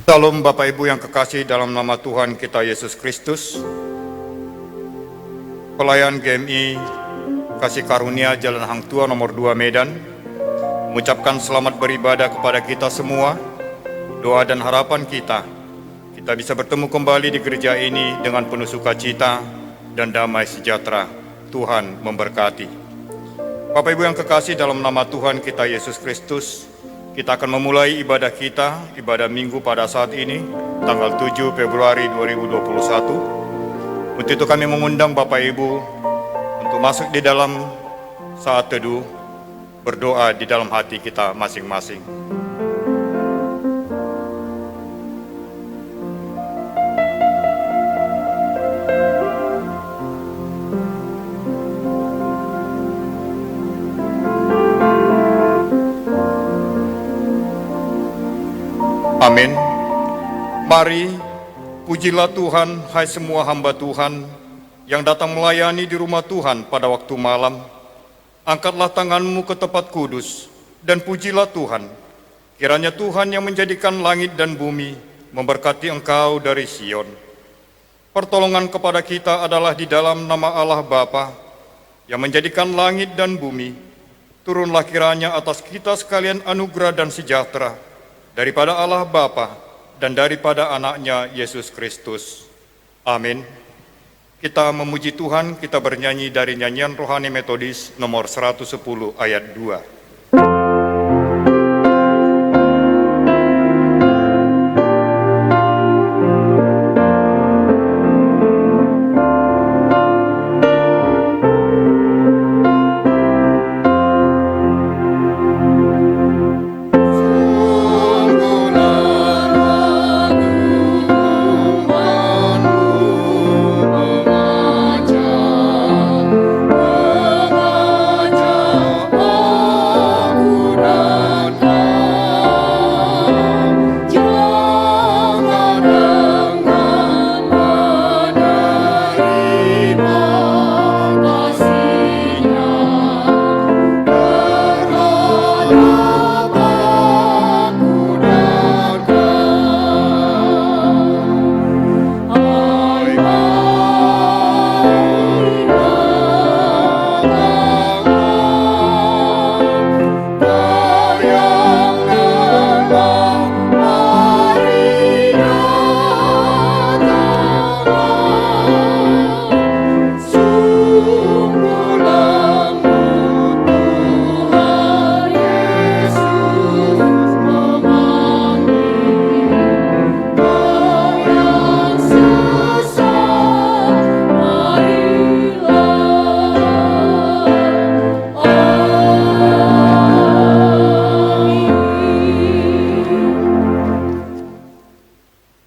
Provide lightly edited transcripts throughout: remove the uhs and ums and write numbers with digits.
Salam Bapak Ibu yang kekasih dalam nama Tuhan kita Yesus Kristus. Pelayan GMI Kasih Karunia Jalan Hang Tua nomor 2 Medan mengucapkan selamat beribadah kepada kita semua. Doa dan harapan kita bisa bertemu kembali di gereja ini dengan penuh sukacita dan damai sejahtera. Tuhan memberkati. Bapak Ibu yang kekasih dalam nama Tuhan kita Yesus Kristus, kita akan memulai ibadah kita, ibadah minggu pada saat ini, tanggal 7 Februari 2021. Untuk itu kami mengundang Bapak Ibu untuk masuk di dalam saat teduh, berdoa di dalam hati kita masing-masing. Amin. Mari, pujilah Tuhan, hai semua hamba Tuhan yang datang melayani di rumah Tuhan pada waktu malam. Angkatlah tanganmu ke tempat kudus dan pujilah Tuhan. Kiranya Tuhan yang menjadikan langit dan bumi memberkati engkau dari Sion. Pertolongan kepada kita adalah di dalam nama Allah Bapa yang menjadikan langit dan bumi. Turunlah kiranya atas kita sekalian anugerah dan sejahtera daripada Allah Bapa dan daripada anaknya Yesus Kristus. Amin. Kita memuji Tuhan, kita bernyanyi dari nyanyian rohani metodis nomor 110 ayat 2.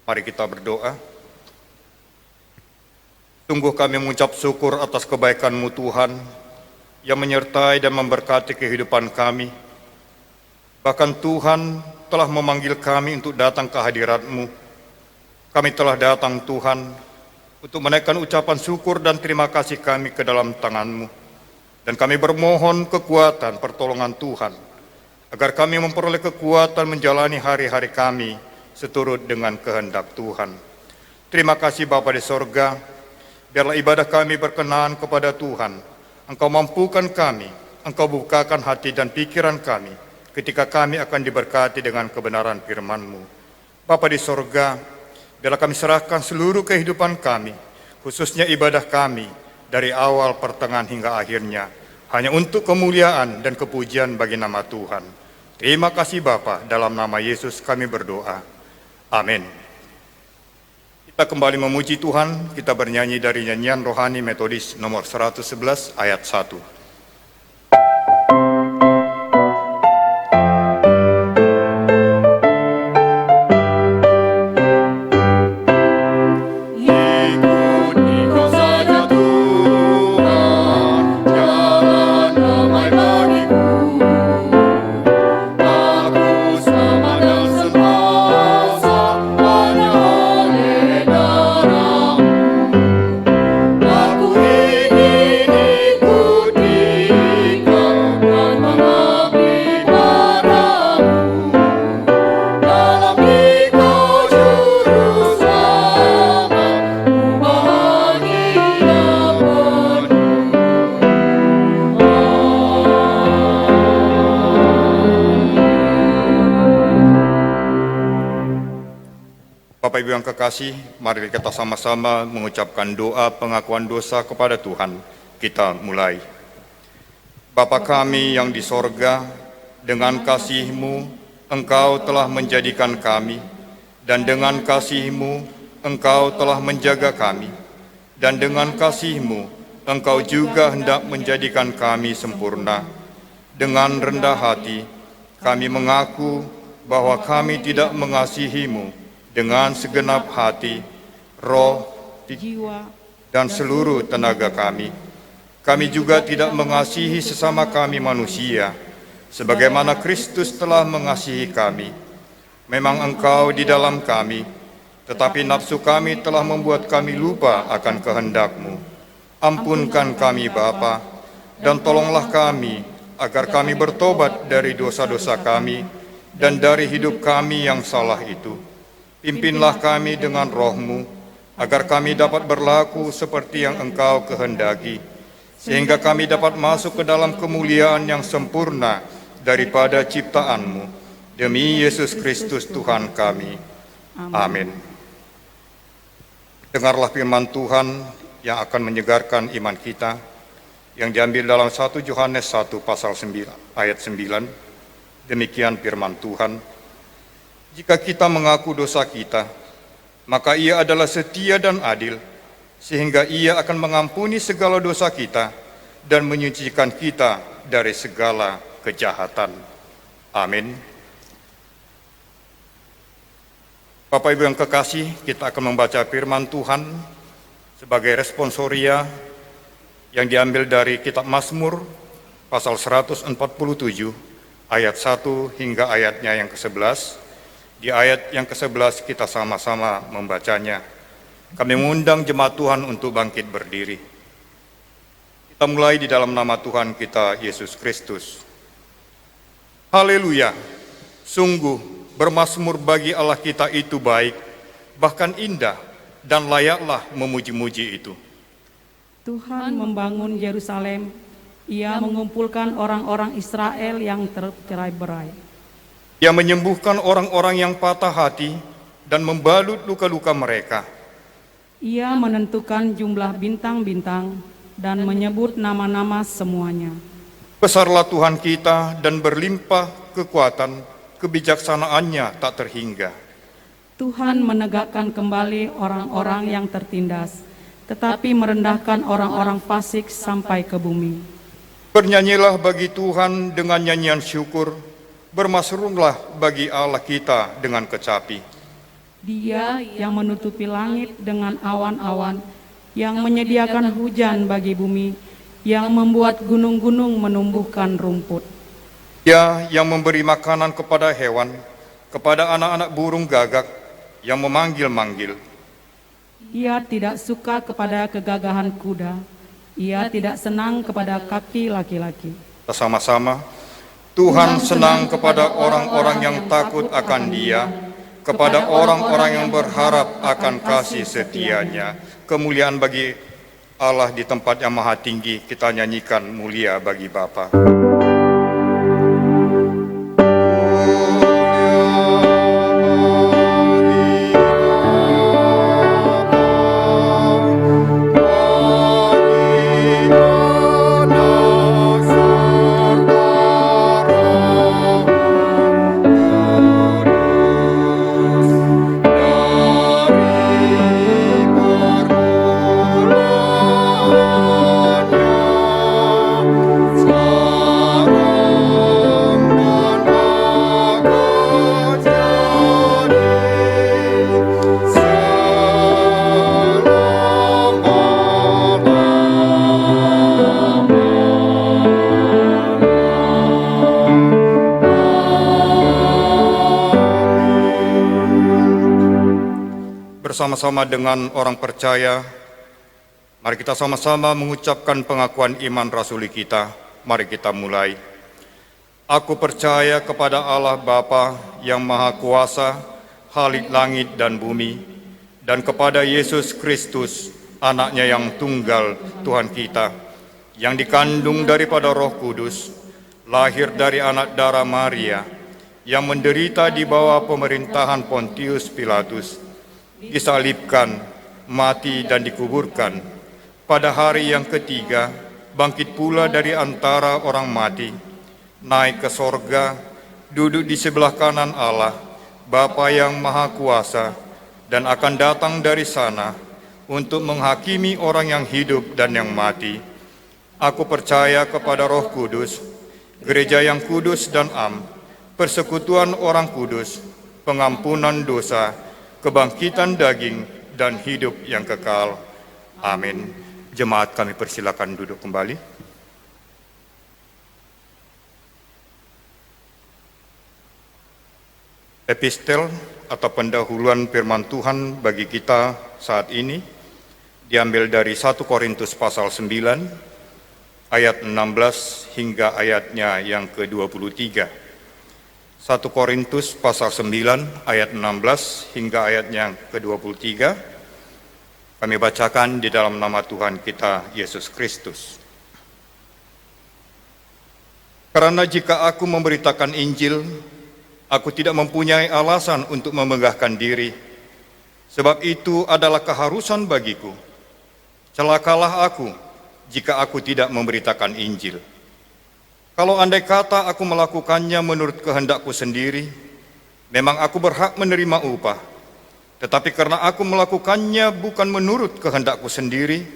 Mari kita berdoa. Sungguh kami mengucap syukur atas kebaikan-Mu Tuhan yang menyertai dan memberkati kehidupan kami. Bahkan Tuhan telah memanggil kami untuk datang ke hadirat-Mu. Kami telah datang Tuhan untuk menaikkan ucapan syukur dan terima kasih kami ke dalam tangan-Mu. Dan kami bermohon kekuatan pertolongan Tuhan, agar kami memperoleh kekuatan menjalani hari-hari kami seturut dengan kehendak Tuhan. Terima kasih Bapa di sorga, biarlah ibadah kami berkenan kepada Tuhan. Engkau mampukan kami, Engkau bukakan hati dan pikiran kami, ketika kami akan diberkati dengan kebenaran firman-Mu. Bapa di sorga, biarlah kami serahkan seluruh kehidupan kami, khususnya ibadah kami, dari awal, pertengahan hingga akhirnya, hanya untuk kemuliaan dan kepujian bagi nama Tuhan. Terima kasih Bapa, dalam nama Yesus kami berdoa. Amin. Kita kembali memuji Tuhan, kita bernyanyi dari nyanyian rohani metodis nomor 111 ayat 1. Aku ingin ikuti Bapak Ibu yang kekasih, mari kita sama-sama mengucapkan doa pengakuan dosa kepada Tuhan. Kita mulai. Bapa kami yang di sorga, dengan kasih-Mu, Engkau telah menjadikan kami, dan dengan kasih-Mu, Engkau telah menjaga kami, dan dengan kasih-Mu, Engkau juga hendak menjadikan kami sempurna. Dengan rendah hati, kami mengaku bahwa kami tidak mengasihi-Mu dengan segenap hati, roh, jiwa, dan seluruh tenaga kami. Kami juga tidak mengasihi sesama kami manusia, sebagaimana Kristus telah mengasihi kami. Memang Engkau di dalam kami, tetapi nafsu kami telah membuat kami lupa akan kehendak-Mu. Ampunkan kami Bapa, dan tolonglah kami, agar kami bertobat dari dosa-dosa kami, dan dari hidup kami yang salah itu. Pimpinlah kami dengan roh-Mu, agar kami dapat berlaku seperti yang Engkau kehendaki, sehingga kami dapat masuk ke dalam kemuliaan yang sempurna daripada ciptaan-Mu. Demi Yesus Kristus Tuhan kami. Amin. Dengarlah firman Tuhan yang akan menyegarkan iman kita, yang diambil dalam 1 Yohanes 1 pasal 9, ayat 9. Demikian firman Tuhan. Jika kita mengaku dosa kita, maka Ia adalah setia dan adil, sehingga Ia akan mengampuni segala dosa kita dan menyucikan kita dari segala kejahatan. Amin. Bapak Ibu yang kekasih, kita akan membaca firman Tuhan sebagai responsoria yang diambil dari kitab Mazmur pasal 147 ayat 1 hingga ayatnya yang ke-11. Di ayat yang ke-11 kita sama-sama membacanya. Kami mengundang jemaat Tuhan untuk bangkit berdiri. Kita mulai di dalam nama Tuhan kita, Yesus Kristus. Haleluya! Sungguh bermazmur bagi Allah kita itu baik, bahkan indah, dan layaklah memuji-muji itu. Tuhan membangun Yerusalem, Ia mengumpulkan orang-orang Israel yang tercerai-berai. Ia menyembuhkan orang-orang yang patah hati dan membalut luka-luka mereka. Ia menentukan jumlah bintang-bintang dan menyebut nama-nama semuanya. Besarlah Tuhan kita dan berlimpah kekuatan, kebijaksanaannya tak terhingga. Tuhan menegakkan kembali orang-orang yang tertindas, tetapi merendahkan orang-orang fasik sampai ke bumi. Bernyanyilah bagi Tuhan dengan nyanyian syukur, bermasmurlah bagi Allah kita dengan kecapi. Dia yang menutupi langit dengan awan-awan, yang menyediakan hujan bagi bumi, yang membuat gunung-gunung menumbuhkan rumput. Dia yang memberi makanan kepada hewan, kepada anak-anak burung gagak, yang memanggil-manggil. Ia tidak suka kepada kegagahan kuda, Ia tidak senang kepada kaki laki-laki. Bersama-sama, Tuhan senang kepada orang-orang yang takut akan Dia, kepada orang-orang yang berharap akan kasih setia-Nya. Kemuliaan bagi Allah di tempat yang maha tinggi, kita nyanyikan mulia bagi Bapa. Bersama-sama dengan orang percaya, mari kita sama-sama mengucapkan pengakuan iman rasuli kita. Mari kita mulai. Aku percaya kepada Allah Bapa yang Maha Kuasa, Khalik langit dan bumi, dan kepada Yesus Kristus, Anak-Nya yang tunggal, Tuhan kita, yang dikandung daripada Roh Kudus, lahir dari anak darah Maria, yang menderita di bawah pemerintahan Pontius Pilatus, disalibkan, mati dan dikuburkan. Pada hari yang ketiga, bangkit pula dari antara orang mati, naik ke sorga, duduk di sebelah kanan Allah, Bapa yang Maha Kuasa, dan akan datang dari sana untuk menghakimi orang yang hidup dan yang mati. Aku percaya kepada Roh Kudus, gereja yang kudus dan am, persekutuan orang kudus, pengampunan dosa, kebangkitan daging, dan hidup yang kekal. Amin. Jemaat kami persilakan duduk kembali. Epistel atau pendahuluan firman Tuhan bagi kita saat ini diambil dari 1 Korintus pasal 9 ayat 16 hingga ayatnya yang ke-23. 1 Korintus pasal 9 ayat 16 hingga ayatnya yang ke-23. Kami bacakan di dalam nama Tuhan kita Yesus Kristus. Karena jika aku memberitakan Injil, aku tidak mempunyai alasan untuk memegahkan diri, sebab itu adalah keharusan bagiku. Celakalah aku jika aku tidak memberitakan Injil. Kalau andai kata aku melakukannya menurut kehendakku sendiri, memang aku berhak menerima upah. Tetapi karena aku melakukannya bukan menurut kehendakku sendiri,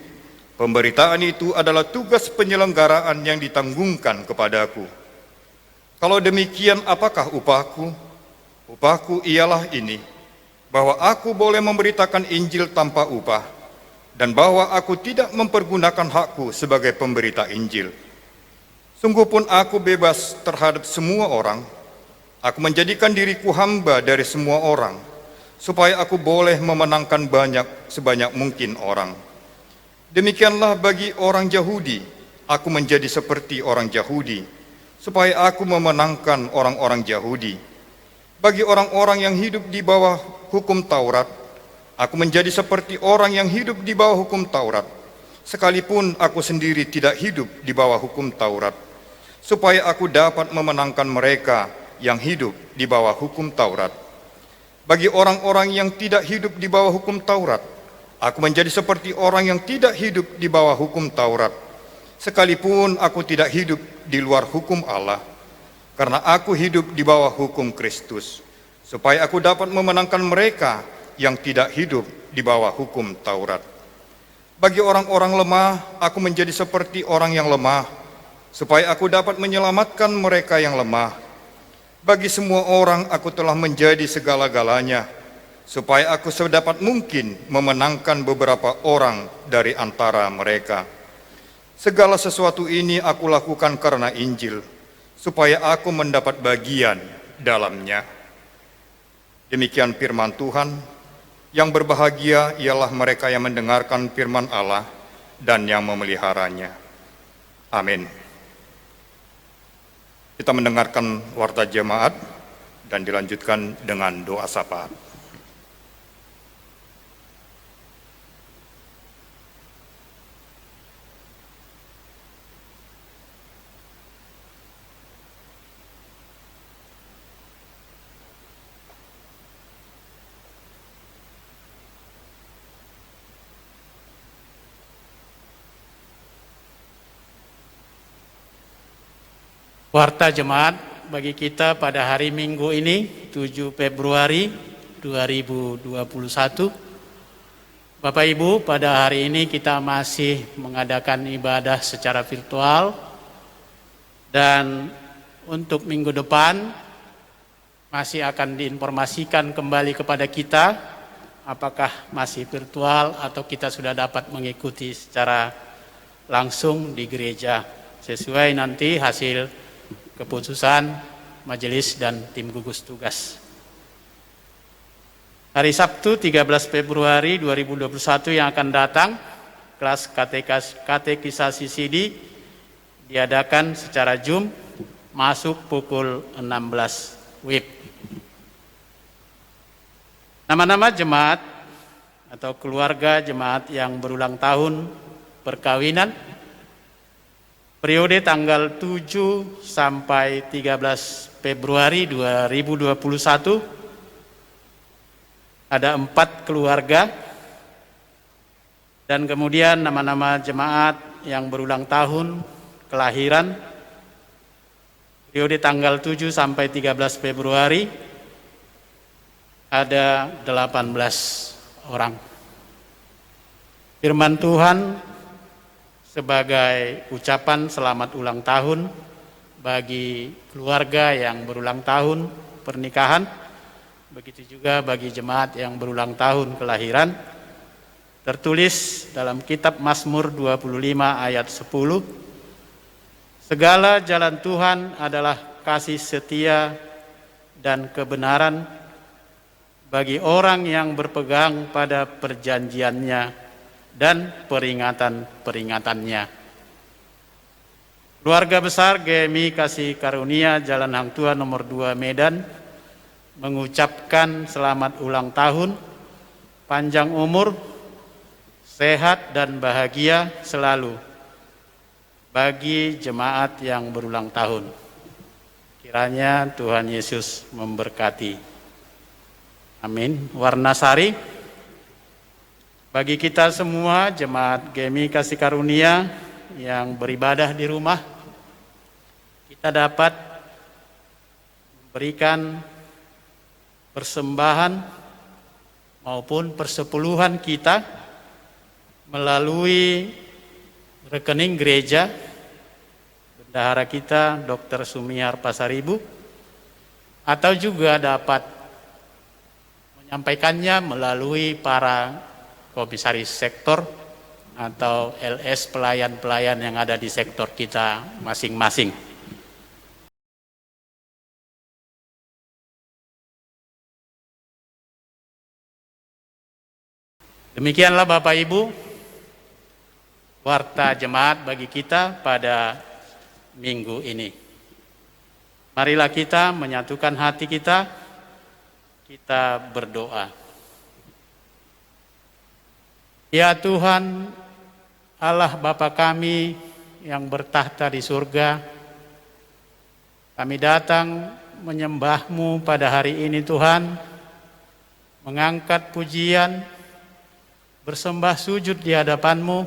pemberitaan itu adalah tugas penyelenggaraan yang ditanggungkan kepadaku. Kalau demikian, apakah upahku? Upahku ialah ini, bahwa aku boleh memberitakan Injil tanpa upah, dan bahwa aku tidak mempergunakan hakku sebagai pemberita Injil. Sungguh pun aku bebas terhadap semua orang. Aku menjadikan diriku hamba dari semua orang, supaya aku boleh memenangkan sebanyak mungkin orang. Demikianlah bagi orang Yahudi, aku menjadi seperti orang Yahudi, supaya aku memenangkan orang-orang Yahudi. Bagi orang-orang yang hidup di bawah hukum Taurat, aku menjadi seperti orang yang hidup di bawah hukum Taurat, sekalipun aku sendiri tidak hidup di bawah hukum Taurat, supaya aku dapat memenangkan mereka yang hidup di bawah hukum Taurat. Bagi orang-orang yang tidak hidup di bawah hukum Taurat, aku menjadi seperti orang yang tidak hidup di bawah hukum Taurat, sekalipun aku tidak hidup di luar hukum Allah, karena aku hidup di bawah hukum Kristus, supaya aku dapat memenangkan mereka yang tidak hidup di bawah hukum Taurat. Bagi orang-orang lemah, aku menjadi seperti orang yang lemah, supaya aku dapat menyelamatkan mereka yang lemah. Bagi semua orang aku telah menjadi segala-galanya, supaya aku sedapat mungkin memenangkan beberapa orang dari antara mereka. Segala sesuatu ini aku lakukan karena Injil, supaya aku mendapat bagian dalamnya. Demikian firman Tuhan. Yang berbahagia ialah mereka yang mendengarkan firman Allah dan yang memeliharanya. Amin. Kita mendengarkan warta jemaat dan dilanjutkan dengan doa syafaat. Warta jemaat bagi kita pada hari Minggu ini 7 Februari 2021. Bapak Ibu, pada hari ini kita masih mengadakan ibadah secara virtual, dan untuk minggu depan masih akan diinformasikan kembali kepada kita apakah masih virtual atau kita sudah dapat mengikuti secara langsung di gereja, sesuai nanti hasil keputusan majelis dan tim gugus tugas. Hari Sabtu 13 Februari 2021 yang akan datang, kelas katekisasi CD diadakan secara Zoom, masuk pukul 16 WIB. Nama-nama jemaat atau keluarga jemaat yang berulang tahun perkawinan periode tanggal 7 sampai 13 Februari 2021 ada 4 keluarga, dan kemudian nama-nama jemaat yang berulang tahun kelahiran periode tanggal 7 sampai 13 Februari ada 18 orang. Firman Tuhan sebagai ucapan selamat ulang tahun bagi keluarga yang berulang tahun pernikahan, begitu juga bagi jemaat yang berulang tahun kelahiran, tertulis dalam kitab Mazmur 25 ayat 10, segala jalan Tuhan adalah kasih setia dan kebenaran bagi orang yang berpegang pada perjanjiannya dan peringatan-peringatannya. Keluarga besar GMI Kasih Karunia Jalan Hang Tuah nomor 2 Medan mengucapkan selamat ulang tahun, panjang umur, sehat dan bahagia selalu bagi jemaat yang berulang tahun. Kiranya Tuhan Yesus memberkati. Amin. Warnasari. Bagi kita semua jemaat GMI Kasih Karunia yang beribadah di rumah, kita dapat memberikan persembahan maupun persepuluhan kita melalui rekening gereja bendahara kita Dr. Sumihar Pasaribu, atau juga dapat menyampaikannya melalui para komisaris sektor atau LS pelayan-pelayan yang ada di sektor kita masing-masing. Demikianlah Bapak Ibu, warta jemaat bagi kita pada minggu ini. Marilah kita menyatukan hati kita berdoa. Ya Tuhan, Allah Bapa kami yang bertahta di surga, kami datang menyembah-Mu pada hari ini Tuhan, mengangkat pujian, bersembah sujud di hadapan-Mu.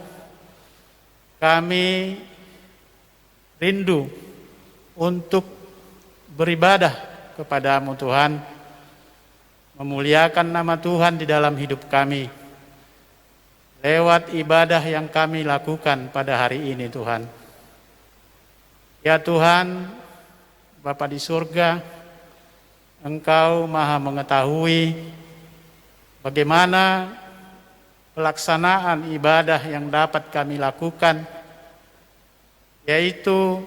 Kami rindu untuk beribadah kepada-Mu Tuhan, memuliakan nama Tuhan di dalam hidup kami lewat ibadah yang kami lakukan pada hari ini Tuhan. Ya Tuhan, Bapa di surga, Engkau maha mengetahui bagaimana pelaksanaan ibadah yang dapat kami lakukan, yaitu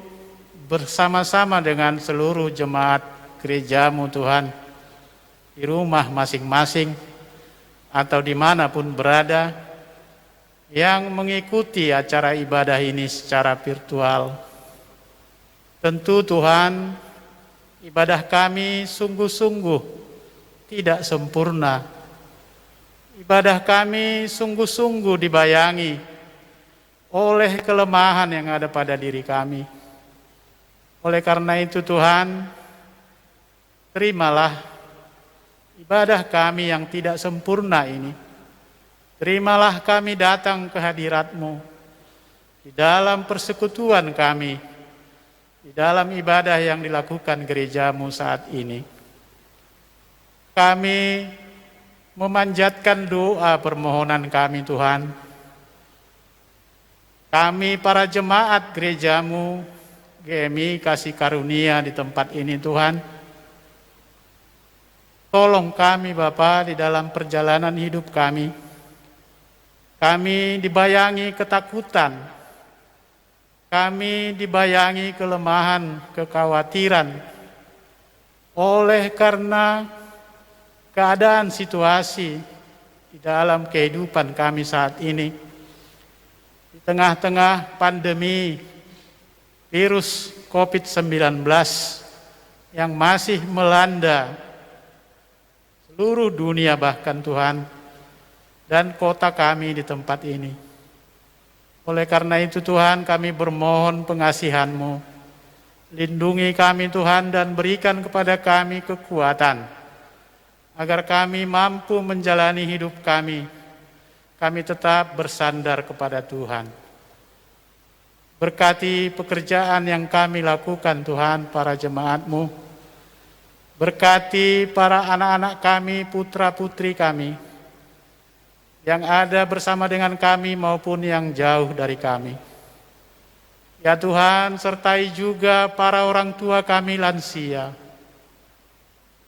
bersama-sama dengan seluruh jemaat gereja-Mu Tuhan, di rumah masing-masing atau dimanapun berada, yang mengikuti acara ibadah ini secara virtual. Tentu Tuhan, ibadah kami sungguh-sungguh tidak sempurna. Ibadah kami sungguh-sungguh dibayangi oleh kelemahan yang ada pada diri kami. Oleh karena itu Tuhan, terimalah ibadah kami yang tidak sempurna ini. Terimalah kami datang ke hadirat-Mu di dalam persekutuan kami, di dalam ibadah yang dilakukan gereja-Mu saat ini. Kami memanjatkan doa permohonan kami Tuhan. Kami para jemaat gereja-Mu, GMI Kasih Karunia di tempat ini Tuhan, tolong kami Bapa di dalam perjalanan hidup kami. Kami dibayangi ketakutan, kami dibayangi kelemahan, kekhawatiran, oleh karena keadaan situasi di dalam kehidupan kami saat ini. Di tengah-tengah pandemi virus COVID-19 yang masih melanda seluruh dunia bahkan Tuhan, dan kota kami di tempat ini. Oleh karena itu Tuhan, kami bermohon pengasihan-Mu. Lindungi kami Tuhan dan berikan kepada kami kekuatan agar kami mampu menjalani hidup kami tetap bersandar kepada Tuhan. Berkati pekerjaan yang kami lakukan Tuhan, para jemaat-Mu. Berkati para anak-anak kami, putra-putri kami, yang ada bersama dengan kami maupun yang jauh dari kami. Ya Tuhan, sertai juga para orang tua kami lansia.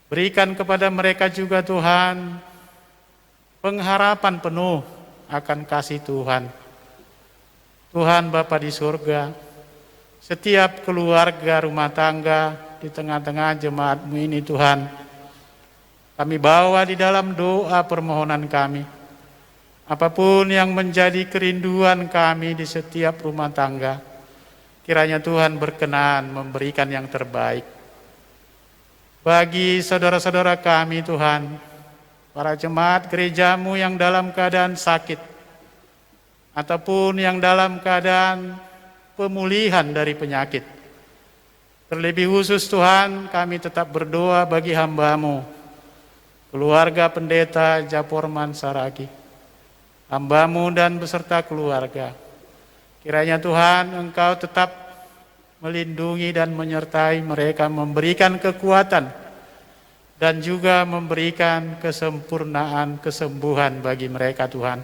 Berikan kepada mereka juga Tuhan, pengharapan penuh akan kasih Tuhan. Tuhan Bapa di surga, setiap keluarga rumah tangga di tengah-tengah jemaat-Mu ini Tuhan, kami bawa di dalam doa permohonan kami. Apapun yang menjadi kerinduan kami di setiap rumah tangga, kiranya Tuhan berkenan memberikan yang terbaik. Bagi saudara-saudara kami Tuhan, para jemaat gereja-Mu yang dalam keadaan sakit, ataupun yang dalam keadaan pemulihan dari penyakit. Terlebih khusus Tuhan, kami tetap berdoa bagi hamba-Mu, keluarga pendeta Japorman Saragi, hamba-Mu dan beserta keluarga. Kiranya Tuhan Engkau tetap melindungi dan menyertai mereka, memberikan kekuatan dan juga memberikan kesempurnaan kesembuhan bagi mereka Tuhan.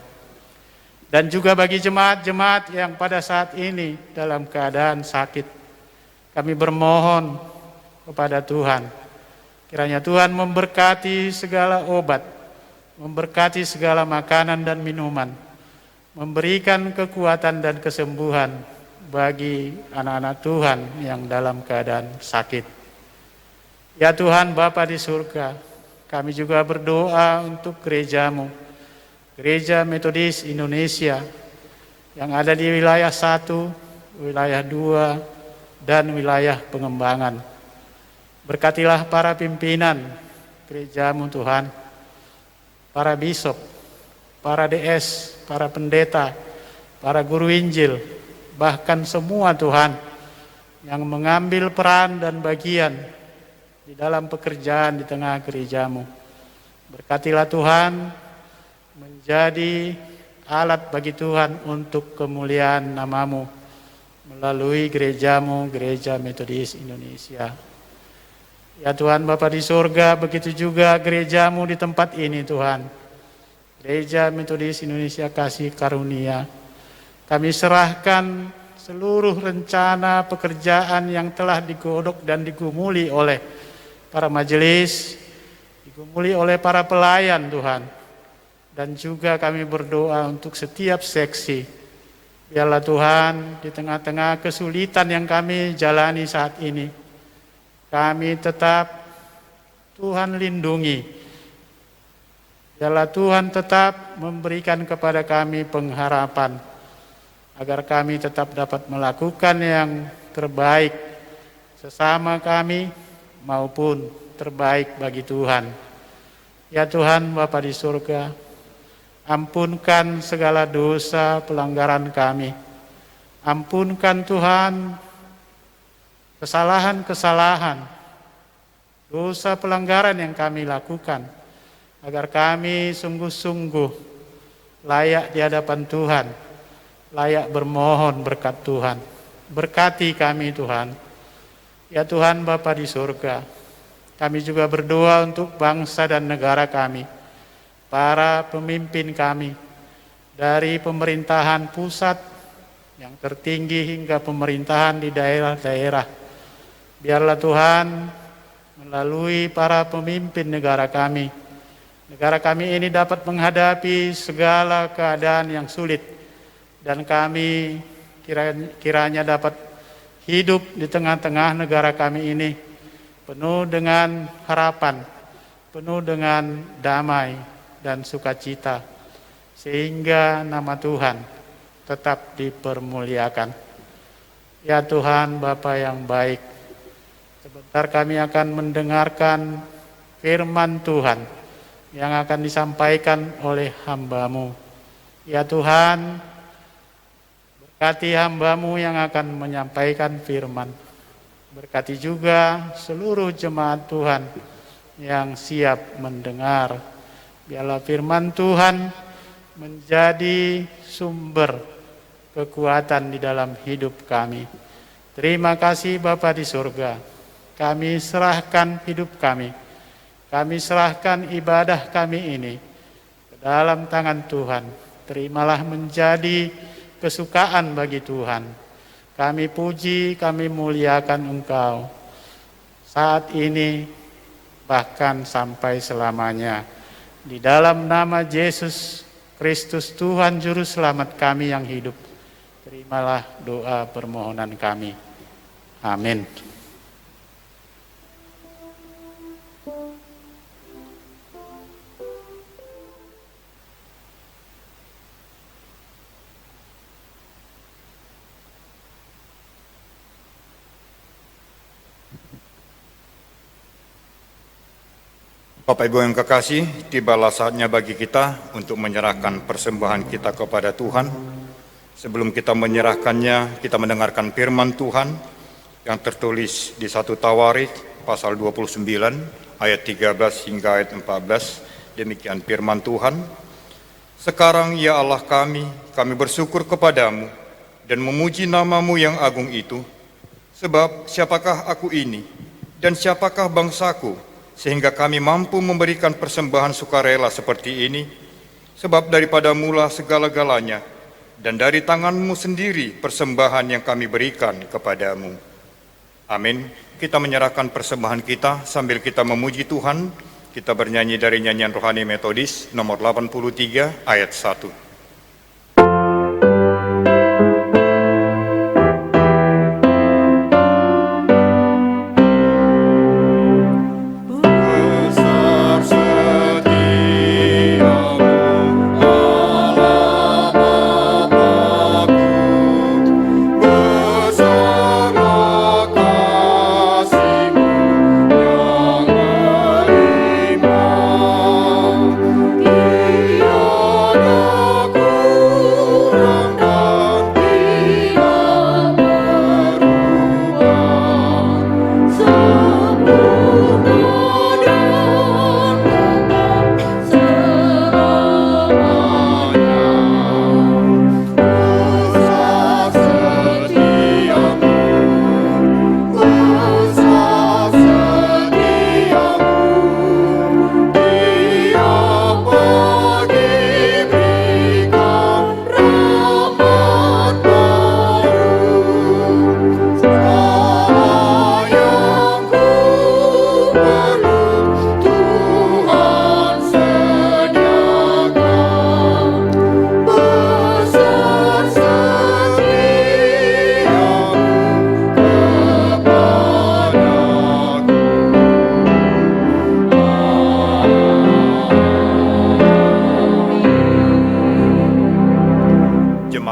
Dan juga bagi jemaat-jemaat yang pada saat ini dalam keadaan sakit, kami bermohon kepada Tuhan, kiranya Tuhan memberkati segala obat, memberkati segala makanan dan minuman, memberikan kekuatan dan kesembuhan bagi anak-anak Tuhan yang dalam keadaan sakit. Ya Tuhan Bapa di surga, kami juga berdoa untuk gereja-Mu, Gereja Metodis Indonesia yang ada di wilayah 1, wilayah 2, dan wilayah pengembangan. Berkatilah para pimpinan gereja-Mu Tuhan, para bisop, para DS, para pendeta, para guru Injil, bahkan semua Tuhan yang mengambil peran dan bagian di dalam pekerjaan di tengah gereja-Mu. Berkatilah Tuhan, menjadi alat bagi Tuhan untuk kemuliaan nama-Mu melalui gereja-Mu, Gereja Metodis Indonesia. Ya Tuhan Bapa di surga, begitu juga gereja-Mu di tempat ini Tuhan, Gereja Metodis Indonesia Kasih Karunia. Kami serahkan seluruh rencana pekerjaan yang telah digodok dan digumuli oleh para majelis, digumuli oleh para pelayan Tuhan. Dan juga kami berdoa untuk setiap seksi. Biarlah Tuhan di tengah-tengah kesulitan yang kami jalani saat ini, kami tetap Tuhan lindungi. Biarlah Tuhan tetap memberikan kepada kami pengharapan, agar kami tetap dapat melakukan yang terbaik sesama kami maupun terbaik bagi Tuhan. Ya Tuhan Bapa di surga, ampunkan segala dosa pelanggaran kami. Ampunkan Tuhan kesalahan-kesalahan, dosa pelanggaran yang kami lakukan, agar kami sungguh-sungguh layak di hadapan Tuhan, layak bermohon berkat Tuhan. Berkati kami Tuhan. Ya Tuhan Bapa di surga, kami juga berdoa untuk bangsa dan negara kami, para pemimpin kami, dari pemerintahan pusat yang tertinggi hingga pemerintahan di daerah-daerah. Biarlah Tuhan melalui para pemimpin negara kami ini dapat menghadapi segala keadaan yang sulit, dan kami kiranya dapat hidup di tengah-tengah negara kami ini penuh dengan harapan, penuh dengan damai dan sukacita, sehingga nama Tuhan tetap dipermuliakan. Ya Tuhan Bapa yang baik, sebentar kami akan mendengarkan firman Tuhan yang akan disampaikan oleh hamba-Mu. Ya Tuhan, berkati hamba-Mu yang akan menyampaikan firman. Berkati juga seluruh jemaat Tuhan yang siap mendengar. Biarlah firman Tuhan menjadi sumber kekuatan di dalam hidup kami. Terima kasih Bapa di surga. Kami serahkan hidup kami. Kami serahkan ibadah kami ini ke dalam tangan Tuhan. Terimalah menjadi kesukaan bagi Tuhan. Kami puji, kami muliakan Engkau saat ini bahkan sampai selamanya. Di dalam nama Yesus Kristus Tuhan Juru Selamat kami yang hidup, terimalah doa permohonan kami. Amin. Bapak Ibu yang kekasih, tibalah saatnya bagi kita untuk menyerahkan persembahan kita kepada Tuhan. Sebelum kita menyerahkannya, kita mendengarkan firman Tuhan yang tertulis di 1 Tawarikh pasal 29 ayat 13 hingga ayat 14. Demikian firman Tuhan. Sekarang ya Allah kami bersyukur kepadamu dan memuji namamu yang agung itu. Sebab siapakah aku ini dan siapakah bangsaku, sehingga kami mampu memberikan persembahan sukarela seperti ini, sebab daripada mula segala-galanya, dan dari tanganmu sendiri persembahan yang kami berikan kepadamu. Amin. Kita menyerahkan persembahan kita sambil kita memuji Tuhan. Kita bernyanyi dari nyanyian rohani Metodis nomor 83 ayat 1.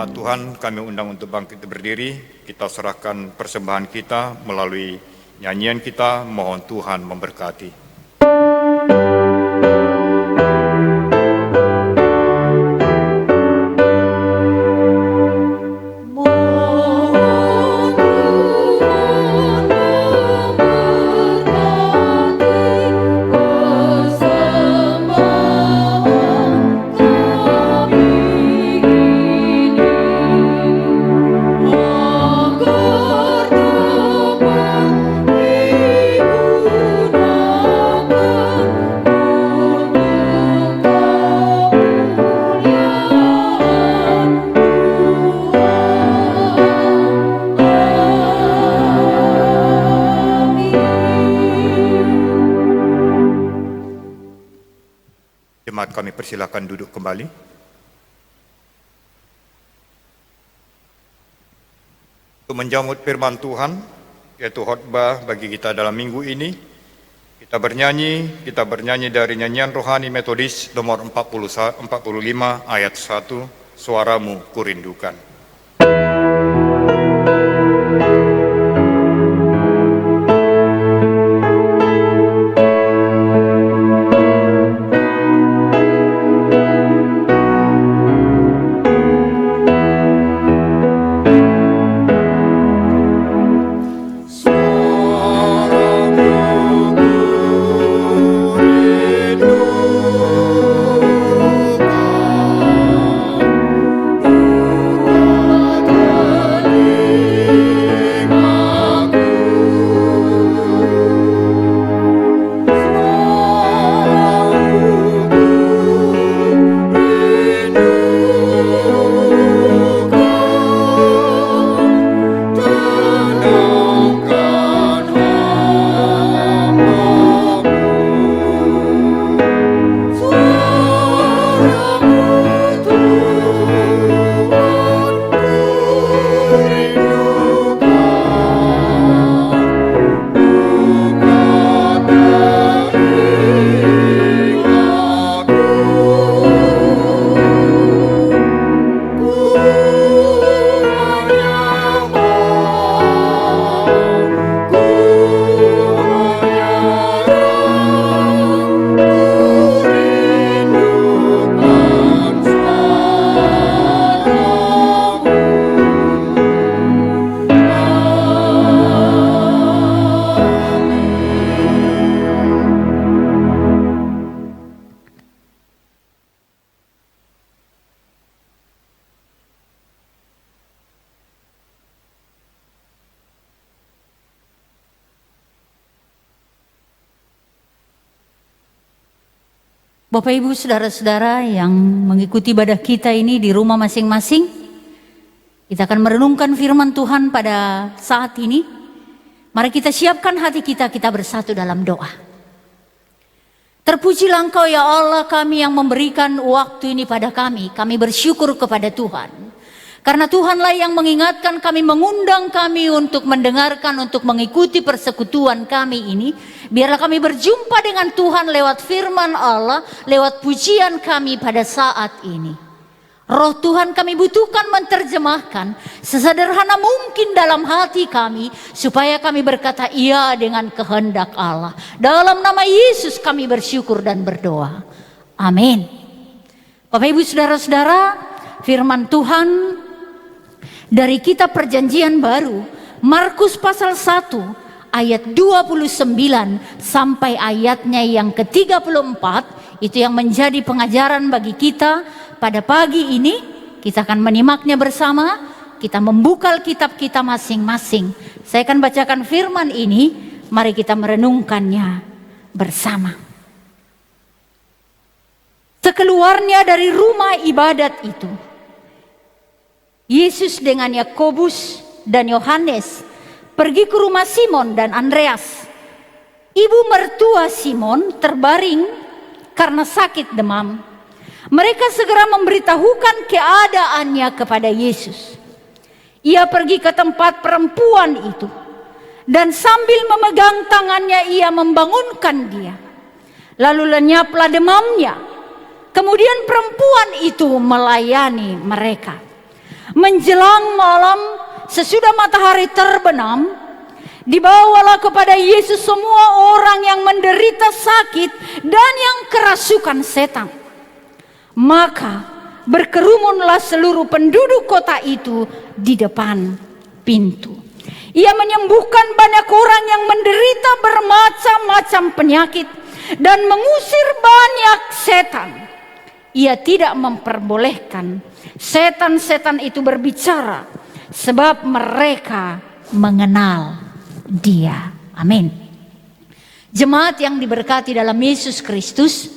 Tuhan, kami undang untuk bangkit berdiri. Kita serahkan persembahan kita melalui nyanyian kita. Mohon Tuhan memberkati. Jemaat kami persilakan duduk kembali. Untuk menjamut firman Tuhan, yaitu khotbah bagi kita dalam minggu ini, kita bernyanyi dari nyanyian rohani Metodis nomor 45 ayat 1, Suaramu Kurindukan. Bapak Ibu saudara-saudara yang mengikuti ibadah kita ini di rumah masing-masing, kita akan merenungkan firman Tuhan pada saat ini. Mari kita siapkan hati kita, kita bersatu dalam doa. Terpujilah Engkau ya Allah, kami yang memberikan waktu ini pada kami. Kami bersyukur kepada Tuhan. Karena Tuhanlah yang mengingatkan kami, mengundang kami untuk mendengarkan, untuk mengikuti persekutuan kami ini. Biarlah kami berjumpa dengan Tuhan lewat firman Allah, lewat pujian kami pada saat ini. Roh Tuhan kami butuhkan menerjemahkan sesederhana mungkin dalam hati kami, supaya kami berkata iya dengan kehendak Allah. Dalam nama Yesus kami bersyukur dan berdoa. Amin. Bapak Ibu saudara-saudara, firman Tuhan dari kitab Perjanjian Baru, Markus pasal 1 ayat 29 sampai ayatnya yang ke-34, itu yang menjadi pengajaran bagi kita pada pagi ini. Kita akan menyimaknya bersama, kita membuka kitab kita masing-masing. Saya akan bacakan firman ini, mari kita merenungkannya bersama. Sekeluarnya dari rumah ibadat itu, Yesus dengan Yakobus dan Yohanes pergi ke rumah Simon dan Andreas. Ibu mertua Simon terbaring karena sakit demam. Mereka segera memberitahukan keadaannya kepada Yesus. Ia pergi ke tempat perempuan itu, dan sambil memegang tangannya ia membangunkan dia. Lalu lenyaplah demamnya. Kemudian perempuan itu melayani mereka. Menjelang malam, sesudah matahari terbenam, dibawalah kepada Yesus semua orang yang menderita sakit dan yang kerasukan setan. Maka berkerumunlah seluruh penduduk kota itu di depan pintu. Ia menyembuhkan banyak orang yang menderita bermacam-macam penyakit dan mengusir banyak setan. Ia tidak memperbolehkan setan-setan itu berbicara, sebab mereka mengenal Dia. Amin. Jemaat yang diberkati dalam Yesus Kristus,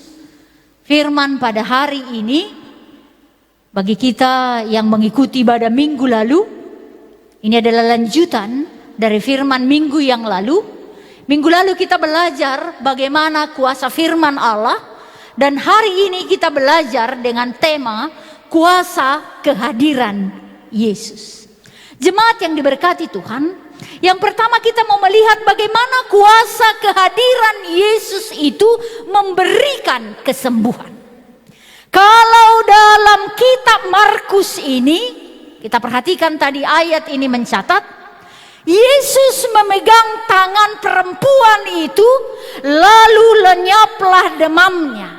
firman pada hari ini bagi kita yang mengikuti ibadah minggu lalu, ini adalah lanjutan dari firman minggu yang lalu. Minggu lalu kita belajar bagaimana kuasa firman Allah, dan hari ini kita belajar dengan tema kuasa kehadiran Yesus. Jemaat yang diberkati Tuhan, yang pertama kita mau melihat bagaimana kuasa kehadiran Yesus itu memberikan kesembuhan. Kalau dalam kitab Markus ini, kita perhatikan tadi ayat ini mencatat, Yesus memegang tangan perempuan itu, lalu lenyaplah demamnya.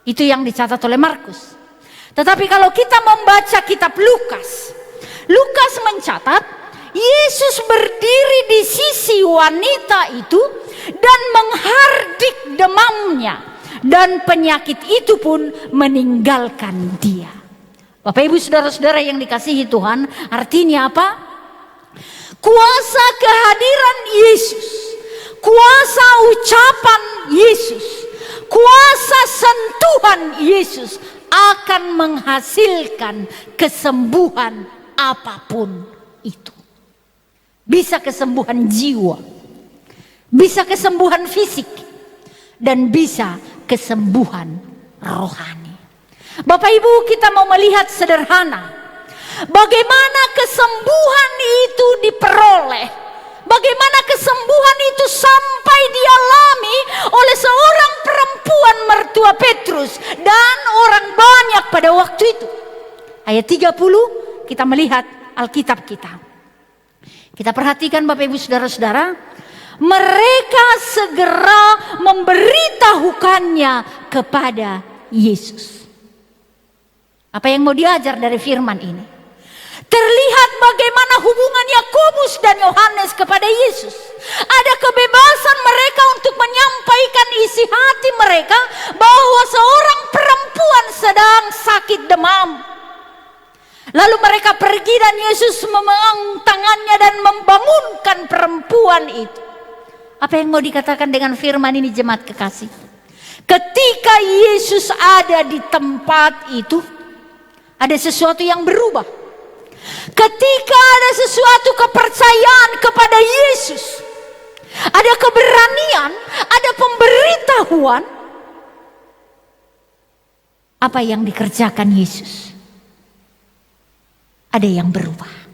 Itu yang dicatat oleh Markus. Tetapi kalau kita membaca kitab Lukas, Lukas mencatat Yesus berdiri di sisi wanita itu dan menghardik demamnya, dan penyakit itu pun meninggalkan dia. Bapak Ibu saudara-saudara yang dikasihi Tuhan, artinya apa? Kuasa kehadiran Yesus, kuasa ucapan Yesus, kuasa sentuhan Yesus akan menghasilkan kesembuhan apapun itu. Bisa kesembuhan jiwa, bisa kesembuhan fisik, dan bisa kesembuhan rohani. Bapak Ibu, kita mau melihat sederhana bagaimana kesembuhan itu diperoleh, bagaimana kesembuhan itu sampai dialami oleh seorang perempuan mertua Petrus dan orang banyak pada waktu itu. Ayat 30 kita melihat Alkitab kita. Kita perhatikan Bapak Ibu saudara-saudara, mereka segera memberitahukannya kepada Yesus. Apa yang mau diajar dari firman ini? Terlihat bagaimana hubungan Yakobus dan Yohanes kepada Yesus. Ada kebebasan mereka untuk menyampaikan isi hati mereka bahwa seorang perempuan sedang sakit demam. Lalu mereka pergi dan Yesus memegang tangannya dan membangunkan perempuan itu. Apa yang mau dikatakan dengan firman ini jemaat kekasih? Ketika Yesus ada di tempat itu, ada sesuatu yang berubah. Ketika ada sesuatu kepercayaan kepada Yesus, ada keberanian, ada pemberitahuan, apa yang dikerjakan Yesus, ada yang berubah.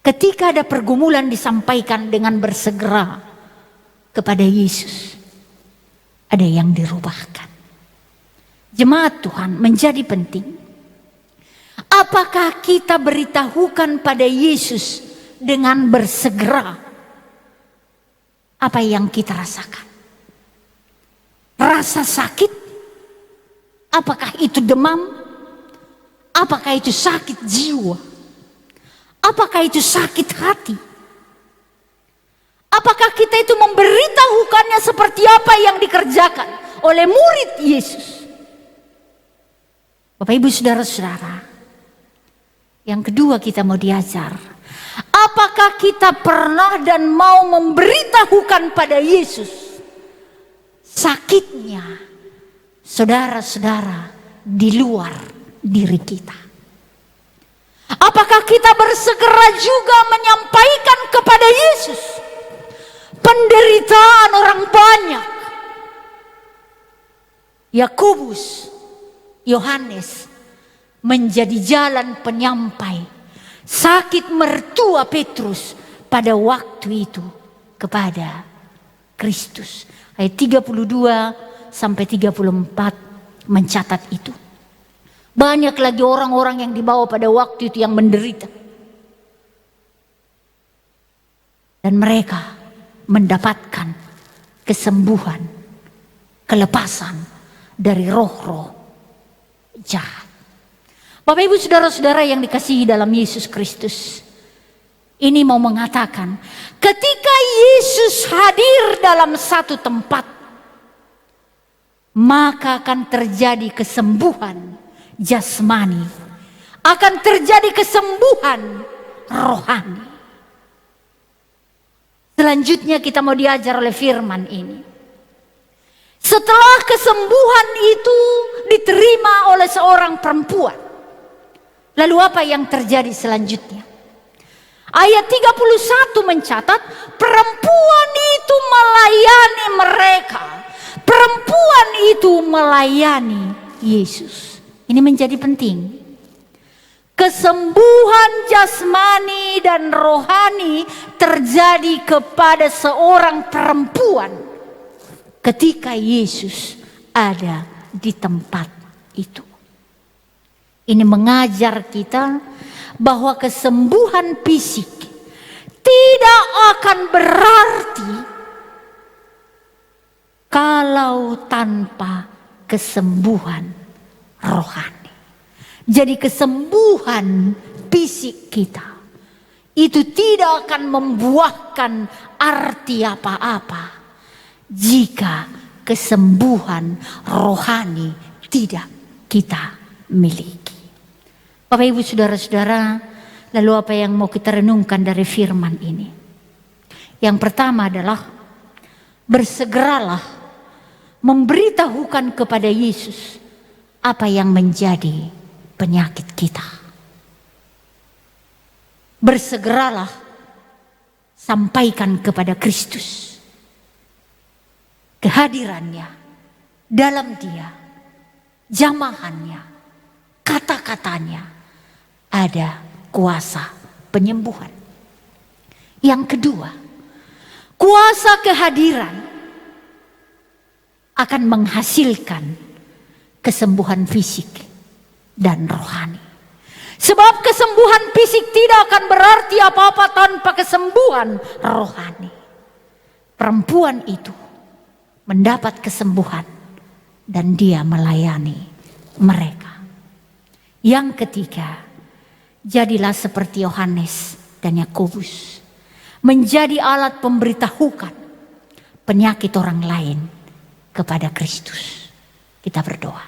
Ketika ada pergumulan disampaikan dengan bersegera kepada Yesus, ada yang dirubahkan. Jemaat Tuhan, menjadi penting. Apakah kita beritahukan pada Yesus dengan bersegera apa yang kita rasakan? Rasa sakit? Apakah itu demam? Apakah itu sakit jiwa? Apakah itu sakit hati? Apakah kita itu memberitahukannya seperti apa yang dikerjakan oleh murid Yesus? Bapak Ibu Saudara-saudara, yang kedua kita mau diajar. Apakah kita pernah dan mau memberitahukan pada Yesus sakitnya saudara-saudara di luar diri kita? Apakah kita bersegera juga menyampaikan kepada Yesus penderitaan orang banyak? Yakobus, Yohanes menjadi jalan penyampai sakit mertua Petrus pada waktu itu kepada Kristus. Ayat 32 sampai 34 mencatat itu. Banyak lagi orang-orang yang dibawa pada waktu itu yang menderita. Dan mereka mendapatkan kesembuhan, kelepasan dari roh-roh jahat. Bapak Ibu Saudara-saudara yang dikasihi dalam Yesus Kristus, ini mau mengatakan ketika Yesus hadir dalam satu tempat, maka akan terjadi kesembuhan jasmani, akan terjadi kesembuhan rohani. Selanjutnya kita mau diajar oleh firman ini. Setelah kesembuhan itu diterima oleh seorang perempuan, lalu apa yang terjadi selanjutnya? Ayat 31 mencatat perempuan itu melayani mereka. Perempuan itu melayani Yesus. Ini menjadi penting. Kesembuhan jasmani dan rohani terjadi kepada seorang perempuan ketika Yesus ada di tempat itu. Ini mengajar kita bahwa kesembuhan fisik tidak akan berarti kalau tanpa kesembuhan rohani. Jadi kesembuhan fisik kita itu tidak akan membuahkan arti apa-apa jika kesembuhan rohani tidak kita miliki. Bapak Ibu Saudara-saudara, lalu apa yang mau kita renungkan dari firman ini? Yang pertama adalah bersegeralah memberitahukan kepada Yesus apa yang menjadi penyakit kita. Bersegeralah sampaikan kepada Kristus kehadirannya dalam dia, jamahannya, kata-katanya ada kuasa penyembuhan. Yang kedua, kuasa kehadiran akan menghasilkan kesembuhan fisik dan rohani. Sebab kesembuhan fisik tidak akan berarti apa-apa tanpa kesembuhan rohani. Perempuan itu mendapat kesembuhan dan dia melayani mereka. Yang ketiga, jadilah seperti Yohanes dan Yakobus, menjadi alat pemberitahukan penyakit orang lain kepada Kristus. Kita berdoa.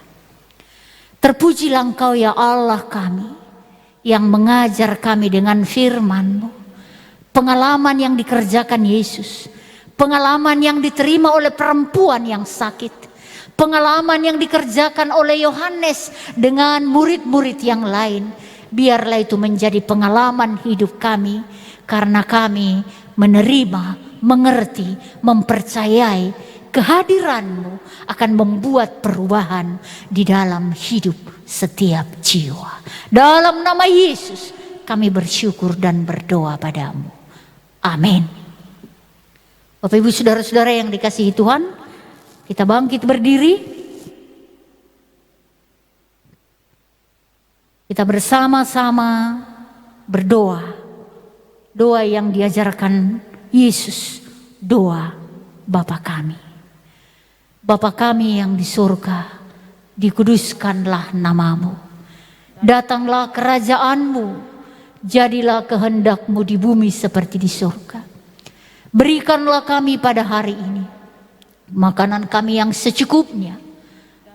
Terpujilah Engkau ya Allah kami, yang mengajar kami dengan firman-Mu, pengalaman yang dikerjakan Yesus, pengalaman yang diterima oleh perempuan yang sakit, pengalaman yang dikerjakan oleh Yohanes dengan murid-murid yang lain. Biarlah itu menjadi pengalaman hidup kami, karena kami menerima, mengerti, mempercayai kehadiran-Mu akan membuat perubahan di dalam hidup setiap jiwa. Dalam nama Yesus kami bersyukur dan berdoa padamu. Amin. Bapak Ibu saudara-saudara yang dikasihi Tuhan, kita bangkit berdiri. Kita bersama-sama berdoa. Doa yang diajarkan Yesus, doa Bapa kami. Bapa kami yang di surga, dikuduskanlah namamu. Datanglah kerajaan-Mu, jadilah kehendak-Mu di bumi seperti di surga. Berikanlah kami pada hari ini makanan kami yang secukupnya,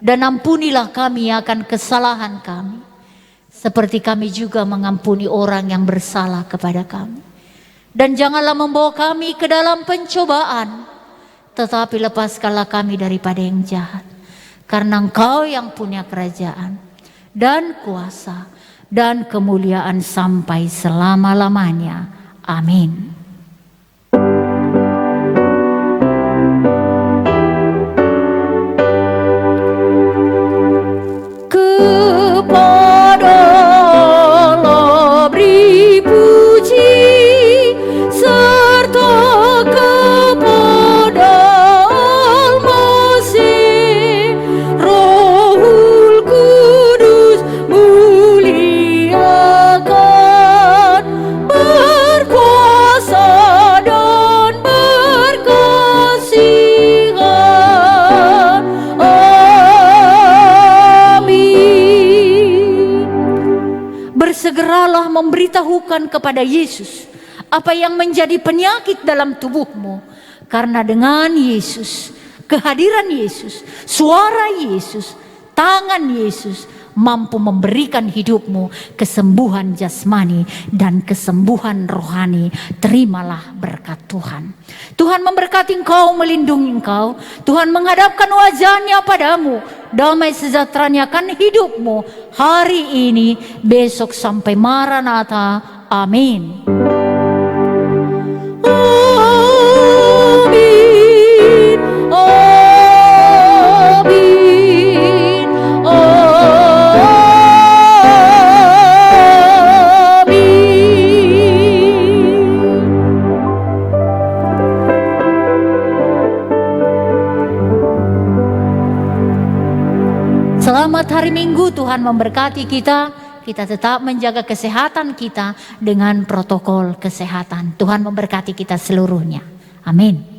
dan ampunilah kami akan kesalahan kami, seperti kami juga mengampuni orang yang bersalah kepada kami. Dan janganlah membawa kami ke dalam pencobaan, tetapi lepaskanlah kami daripada yang jahat. Karena Engkau yang punya kerajaan dan kuasa dan kemuliaan sampai selama-lamanya. Amin. Kepadalah beri puji serta kepada Al-Masih, Rohul Kudus muliakan, berkuasa dan berkasihan. Amin. Bersegeralah memberitahukan kepada Yesus apa yang menjadi penyakit dalam tubuhmu, karena dengan Yesus, kehadiran Yesus, suara Yesus, tangan Yesus mampu memberikan hidupmu kesembuhan jasmani dan kesembuhan rohani. Terimalah berkat Tuhan. Tuhan memberkati engkau, melindungi engkau. Tuhan menghadapkan wajahnya padamu, damai sejahteranya akan hidupmu hari ini, besok sampai Maranatha. Amin. Amin, amin, amin. Selamat hari Minggu, Tuhan memberkati kita. Kita tetap menjaga kesehatan kita dengan protokol kesehatan. Tuhan memberkati kita seluruhnya. Amin.